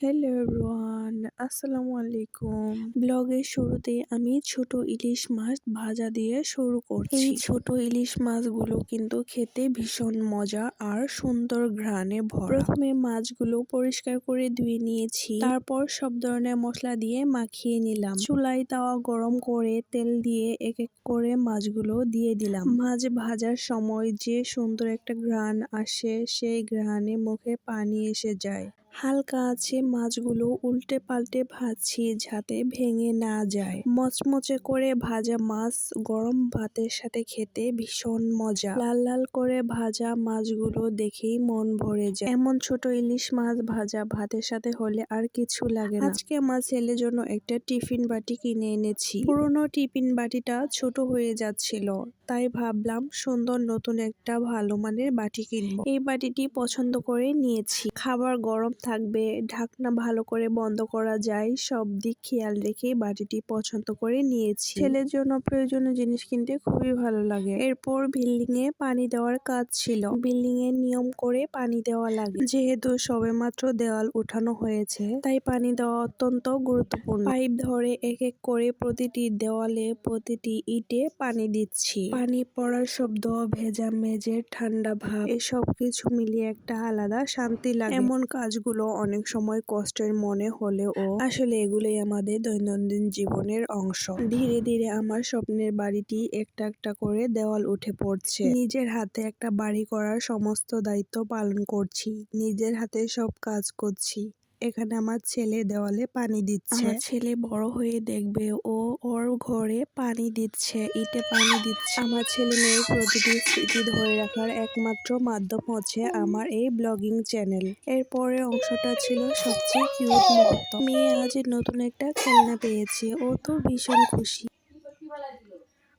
Hello everyone, আসসালামু আলাইকুম। ব্লগের শুরুতে আমি ছোট ইলিশ মাছ ভাজা দিয়ে শুরু করছি। এই ছোট ইলিশ মাছগুলো কিন্তু খেতে ভীষণ মজা আর সুন্দর ঘ্রাণে ভরা। প্রথমে মাছগুলো পরিষ্কার করে ধুয়ে নিয়েছি, তারপর সব ধরনের মশলা দিয়ে মাখিয়ে নিলাম। চুলায় তাওয়া গরম করে তেল দিয়ে এক এক করে মাছগুলো দিয়ে দিলাম। মাছ ভাজার সময় যে সুন্দর একটা ঘ্রাণ আসে, সেই ঘ্রাণে মুখে পানি এসে যায়। হালকা আছে মাছগুলো উল্টে পাল্টে ভাজছি যাতে ভেঙে না যায়। মচমচে করে ভাজা মাছ গরম ভাতের সাথে খেতে ভীষণ মজা। লাল লাল করে ভাজা মাছগুলো দেখেই মন ভরে যায়। এমন ছোট ইলিশ মাছ ভাজা ভাতের সাথে হলে আর কিছু লাগে না। আজকে আমার ছেলের জন্য একটা টিফিন বাটি কিনে এনেছি। পুরোনো টিফিন বাটিটা ছোট হয়ে যাচ্ছিল, তাই ভাবলাম সুন্দর নতুন একটা ভালো মানের বাটি কিনবো। এই বাটিটি পছন্দ করে নিয়েছি। খাবার গরম থাকবে, ঢাকনা ভালো করে বন্ধ করা যায়, সব দিক খেয়াল রেখে বাটিটি পছন্দ করে নিয়েছি। ছেলের জন্য প্রয়োজনীয় জিনিস কিনতে খুবই ভালো লাগে। এরপর বিল্ডিং এ পানি দেওয়ার কাজ ছিল। বিল্ডিং এ নিয়ম করে পানি দেওয়া লাগে, যেহেতু সবেমাত্র দেওয়াল উঠানো হয়েছে, তাই পানি দেওয়া অত্যন্ত গুরুত্বপূর্ণ। পাইপ ধরে এক এক করে প্রতিটি দেওয়ালে, প্রতিটি ইটে পানি দিচ্ছি। পানি পড়ার শব্দ, ভেজা মেঝের ঠান্ডা ভাব, এসব কিছু মিলিয়ে একটা আলাদা শান্তি লাগে। এমন কাজগুলো অনেক সময় কষ্টের মনে হলেও আসলে এগুলোই আমাদের দৈনন্দিন জীবনের অংশ। ধীরে ধীরে আমার স্বপ্নের বাড়িটি একটা একটা করে দেওয়াল উঠে পড়ছে। নিজের হাতে একটা বাড়ি করার সমস্ত দায়িত্ব পালন করছি, নিজের হাতে সব কাজ করছি। এখানে আমার ছেলে দেওয়ালে পানি দিচ্ছে। আমার ছেলে বড় হয়ে দেখবে ও ওর ঘরে পানি দিচ্ছে, ইটে পানি দিচ্ছে। আমার ছেলে মেয়ের প্রতিটি স্মৃতি ধরে রাখার একমাত্র মাধ্যম হচ্ছে আমার এই ব্লগিং চ্যানেল। এর পরের অংশটা ছিল সবচেয়ে কিউট মুহূর্ত। মেয়ে আজ নতুন একটা খেলনা পেয়েছে, ও তো ভীষণ খুশি।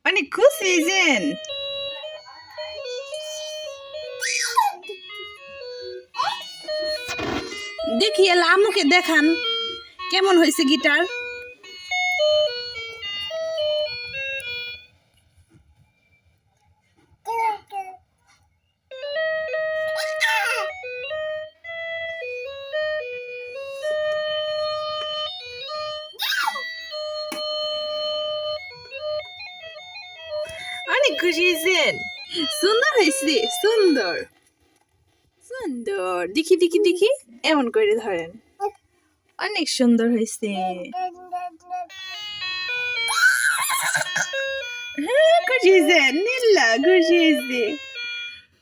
অনেক খুশি যেন। দেখি এলা আম্মুকে দেখান কেমন হয়েছে গিটার। অনেক খুশি হয়েছেন? সুন্দর হয়েছে, সুন্দর সুন্দর। দেখি দেখি দেখি, এমন করে ধরেন। অনেক সুন্দর হয়েছে। হ্যাঁ, খুশি হয়েছেন? নীলা খুশি হয়েছে।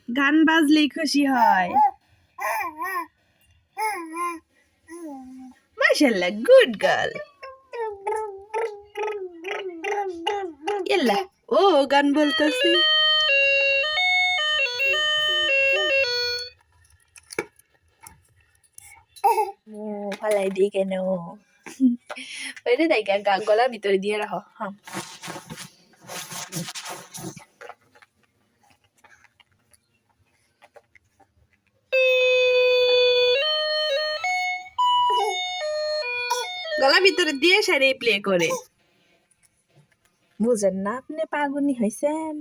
গান বাজলেই খুশি হয়। মাশাআল্লাহ, গুড গার্ল। এলা ও গান বলতেছে। ফালাই দিই কেন? ওইটা দেখ, গলার ভিতরে দিয়ে রাখো। হ্যাঁ, গলার ভিতরে দিয়ে সারে প্লে করে। বুঝেন না আপনি? পাগনি হয়েছেন?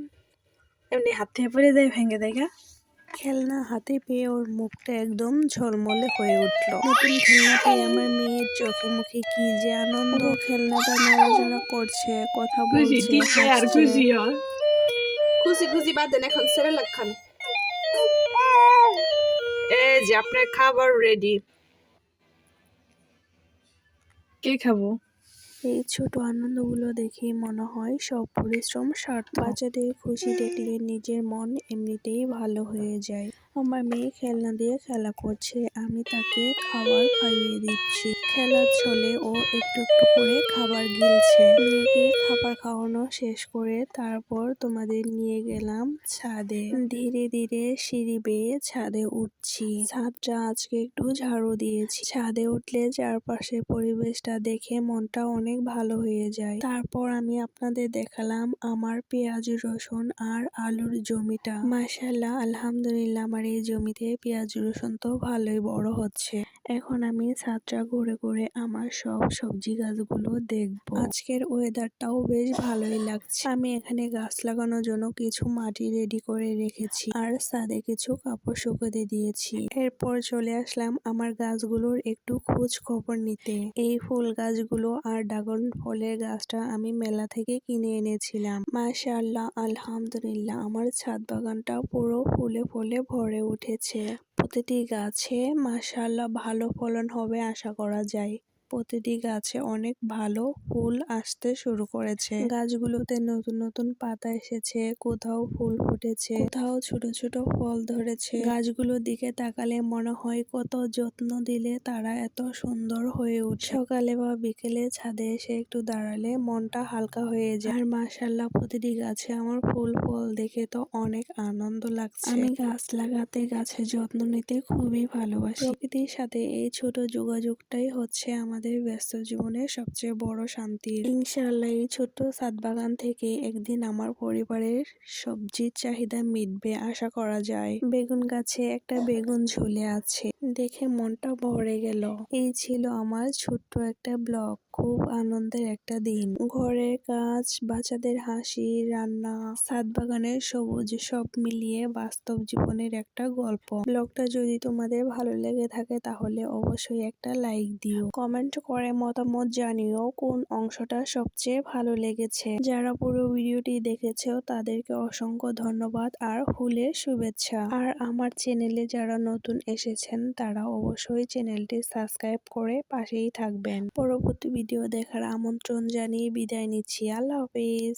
এমনি হাত থেকে পড়ে যায়, ভেঙে দেখা। খেলনা হাতে পেয়ে ওর মুখটা একদম ঝলমলে হয়ে উঠল। নতুন খেলনা পেয়ে আমার মেয়ের চোখে মুখে কি যে আনন্দ। খেলনাটা নড়াচড়া করছে, কথা খুশি বলছে, টিপে আর হাসছে। খুশি হয়। খুশি খুশি বাদেন, এখন সেরেলাক খান। এই যে আপনার খাবার রেডি। কে খাবো? এই ছোট আনন্দগুলো দেখেই মনে হয় সব পরিশ্রম সার্থক। বাচ্চাদের খুশি দেখলে নিজের মন এমনিতেই ভালো হয়ে যায়। আমার মেয়ে খেলনা দিয়ে খেলা করছে, আমি তাকে খাবার খাইয়ে দিচ্ছি। খেলার ছলে ও একটু একটু করে খাবার গিলছে। মেয়েকে খাবার খাওয়ানো শেষ করে তারপর তোমাদের নিয়ে গেলাম ছাদে। ধীরে ধীরে সিঁড়ি বেয়ে ছাদে উঠছি। ছাদটা আজকে একটু ঝাড়ু দিয়েছি। ছাদে উঠলে চারপাশের পরিবেশটা দেখে মনটা অনেক ভালো হয়ে যায়। তারপর আমি আপনাদের দেখালাম আমার পেঁয়াজ, রসুন আর আলুর জমিটা। মাশাআল্লাহ, আলহামদুলিল্লাহ, আমার এই জমিতে পেঁয়াজ রসুন তো ভালোই বড় হচ্ছে। এখন আমি ছাদটা ঘুরে ঘুরে আমার সব সবজি গাছগুলো দেখবো। আজকের ওয়েদারটাও বেশ ভালোই লাগছে। আমি এখানে গাছ লাগানোর জন্য কিছু মাটি রেডি করে রেখেছি আর ছাদে কিছু কাপড় শুকোতে দিয়েছি। এরপর চলে আসলাম আমার গাছগুলোর একটু খোঁজ খবর নিতে। এই ফুল গাছগুলো আর ড্রাগন ফলের গাছটা আমি মেলা থেকে কিনে এনেছিলাম। মাশাআল্লাহ, আলহামদুলিল্লাহ, আমার ছাদ বাগানটা পুরো ফুলে ফলে ভরে উঠেছে। প্রতিটি গাছে মাশাআল্লাহ ভালো ফলন হবে আশা করা যায়। প্রতিটি গাছে অনেক ভালো ফুল আসতে শুরু করেছে। গাছগুলোতে নতুন নতুন পাতা এসেছে, কোথাও ফুল ফুটেছে, কোথাও ছোট ছোট ফল ধরেছে। গাছগুলোর দিকে তাকালে মনে হয় কত যত্ন দিলে তারা এত সুন্দর হয়ে উঠে। সকালে বা বিকেলে ছাদে এসে একটু দাঁড়ালে মনটা হালকা হয়ে যায়। আর মাশাআল্লাহ প্রতিটি গাছে আমার ফুল ফল দেখে তো অনেক আনন্দ লাগছে। আমি গাছ লাগাতে, গাছের যত্ন নিতে খুবই ভালোবাসি। প্রকৃতির সাথে এই ছোট যোগাযোগটাই হচ্ছে আমাদের ব্যস্ত জীবনের সবচেয়ে বড় শান্তি। ইনশাআল্লাহ এই ছোট্ট ছাদ বাগান থেকে একদিন আমার পরিবারের সবজির চাহিদা মিটবে আশা করা যায়। বেগুন গাছে একটা বেগুন ঝুলে আছে, দেখে মনটা ভরে গেল। এই ছিল আমার ছোট্ট একটা ব্লগ। খুব আনন্দের একটা দিন। ঘরের কাজ, বাচ্চাদের হাসি, রান্না, ছাদ বাগানের সবুজ সব মিলিয়ে বাস্তব জীবনের একটা গল্প। ব্লগটা যদি তোমাদের ভালো লেগে থাকে তাহলে অবশ্যই একটা লাইক দিও। কমেন্ট করে মতামত জানিও কোন অংশটা সবচেয়ে ভালো লেগেছে। যারা পুরো ভিডিওটি দেখেছো তাদেরকে অসংখ্য ধন্যবাদ আর ফুলের শুভেচ্ছা। আর আমার চ্যানেলে যারা নতুন এসেছেন তারা অবশ্যই চ্যানেলটি সাবস্ক্রাইব করে পাশেই থাকবেন। পরবর্তী ভিডিও দেখার আমন্ত্রণ জানিয়ে বিদায় নিচ্ছি। আল্লাহ হাফেজ।